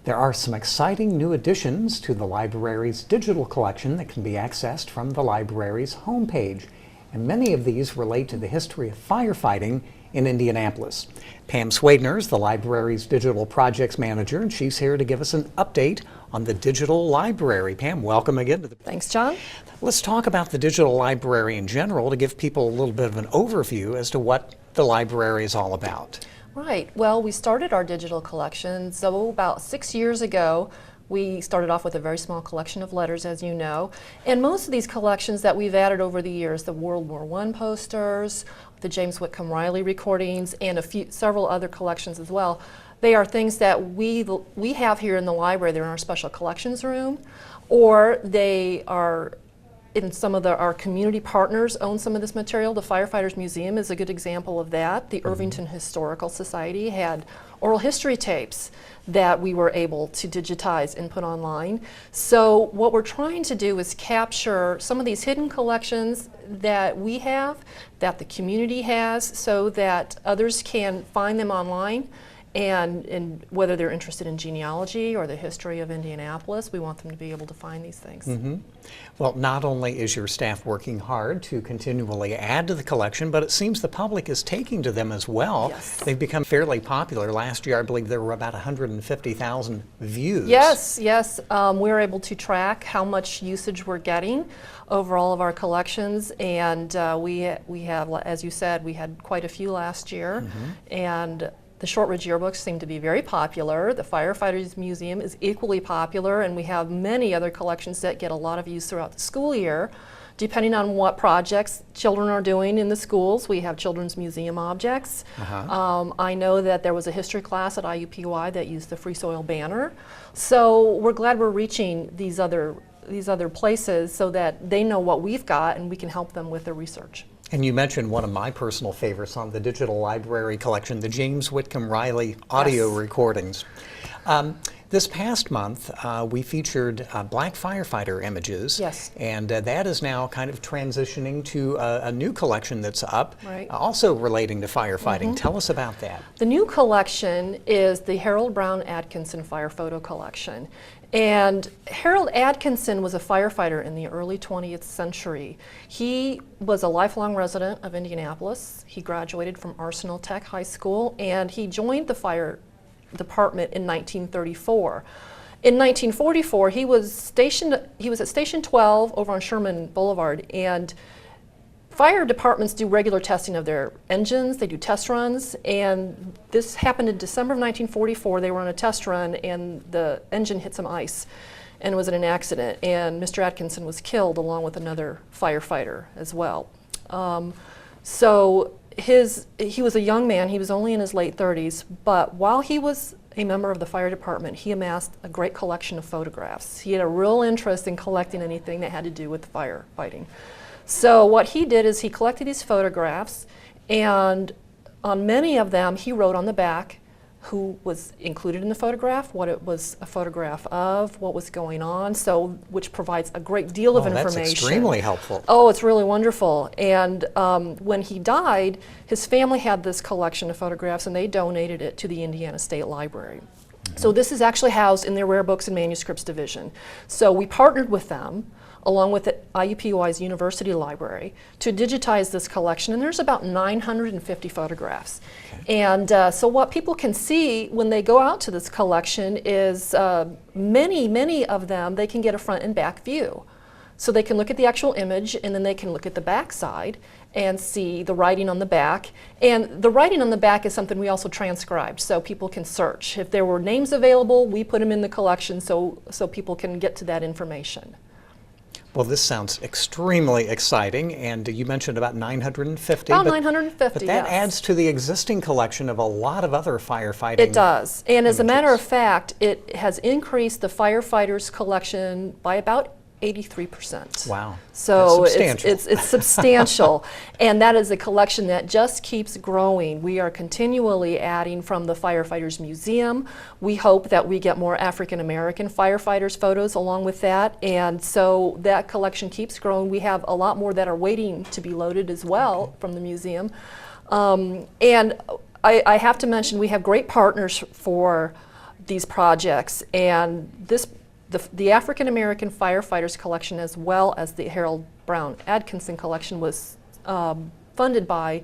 There are some exciting new additions to the library's digital collection that can be accessed from the library's homepage, and many of these relate to the history of firefighting in Indianapolis. Pam Swaidner is the library's digital projects manager, and she's here to give us an update on the digital library. Pam, welcome again to the... Thanks, John. Let's talk about the digital library in general to give people a little bit of an overview as to what the library is all about. Right. Well, we started our digital collection, so about 6 years ago. We started off with a very small collection of letters, as you know, and most of these collections that we've added over the years, the World War I posters, the James Whitcomb Riley recordings, and several other collections as well, they are things that we have here in the library. They're in our special collections room, or they are in some of our community partners own some of this material. The Firefighters Museum is a good example of that. The Irvington Historical Society had oral history tapes that we were able to digitize and put online. So what we're trying to do is capture some of these hidden collections that we have, that the community has, so that others can find them online. And whether they're interested in genealogy or the history of Indianapolis, we want them to be able to find these things. Well, not only is your staff working hard to continually add to the collection, but it seems the public is taking to them as well. Yes. They've become fairly popular. Last year, I believe there were about 150,000 views. Yes, yes. We're able to track how much usage we're getting over all of our collections, and we have, as you said, we had quite a few last year, and the Shortridge yearbooks seem to be very popular. The Firefighters Museum is equally popular, and we have many other collections that get a lot of use throughout the school year. Depending on what projects children are doing in the schools, we have children's museum objects. I know that there was a history class at IUPUI that used the Free Soil banner. So we're glad we're reaching these other places so that they know what we've got and we can help them with their research. And you mentioned one of my personal favorites on the digital library collection, the James Whitcomb Riley audio recordings. This past month, we featured black firefighter images. Yes. And that is now kind of transitioning to a new collection that's up, right, also relating to firefighting. Tell us about that. The new collection is the Harold Brown Adkinson Fire Photo Collection. And Harold Adkinson was a firefighter in the early 20th century. He was a lifelong resident of Indianapolis. He graduated from Arsenal Tech High School, and he joined the fire department in 1934. In 1944, he was at Station 12 over on Sherman Boulevard, and fire departments do regular testing of their engines. They do test runs, and this happened in December of 1944. They were on a test run, and the engine hit some ice and was in an accident, and Mr. Adkinson was killed along with another firefighter as well. So he was a young man. He was only in his late 30s, but while he was a member of the fire department, he amassed a great collection of photographs. He had a real interest in collecting anything that had to do with firefighting. So what he did is he collected these photographs, and on many of them he wrote on the back who was included in the photograph, what it was a photograph of, what was going on, so which provides a great deal of information. That's extremely helpful. Oh, it's really wonderful. And when he died, his family had this collection of photographs, and they donated it to the Indiana State Library. So this is actually housed in their Rare Books and Manuscripts division. So we partnered with them, along with the IUPUI's University Library, to digitize this collection, and there's about 950 photographs. And so what people can see when they go out to this collection is many of them, they can get a front and back view. So they can look at the actual image, and then they can look at the back side and see the writing on the back. And the writing on the back is something we also transcribed, so people can search. If there were names available, we put them in the collection so people can get to that information. Well, this sounds extremely exciting, and you mentioned about 950. About 950, But that yes, adds to the existing collection of a lot of other firefighting. It does, and as a images. matter of fact, it has increased the firefighters' collection by about 83%. Wow. So That's substantial. it's substantial, and that is a collection that just keeps growing. We are continually adding from the Firefighters Museum. We hope that we get more African-American firefighters photos along with that, and so that collection keeps growing. We have a lot more that are waiting to be loaded as well from the museum. And I have to mention, we have great partners for these projects. And the African-American Firefighters collection, as well as the Harold Brown Adkinson collection, was funded by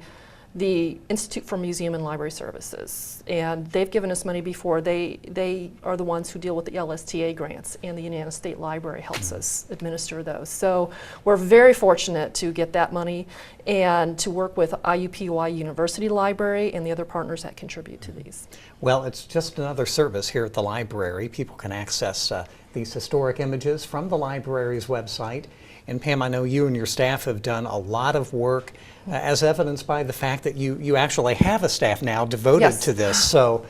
the Institute for Museum and Library Services, and they've given us money before. They are the ones who deal with the LSTA grants, and the Indiana State Library helps us administer those. So we're very fortunate to get that money and to work with IUPUI University Library and the other partners that contribute to these. Well, it's just another service here at the library. People can access these historic images from the library's website. And Pam, I know you and your staff have done a lot of work, as evidenced by the fact that you actually have a staff now devoted to this. So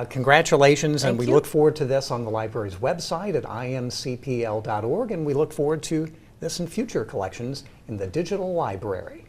congratulations, and we look forward to this on the library's website at imcpl.org, and we look forward to this in future collections in the digital library.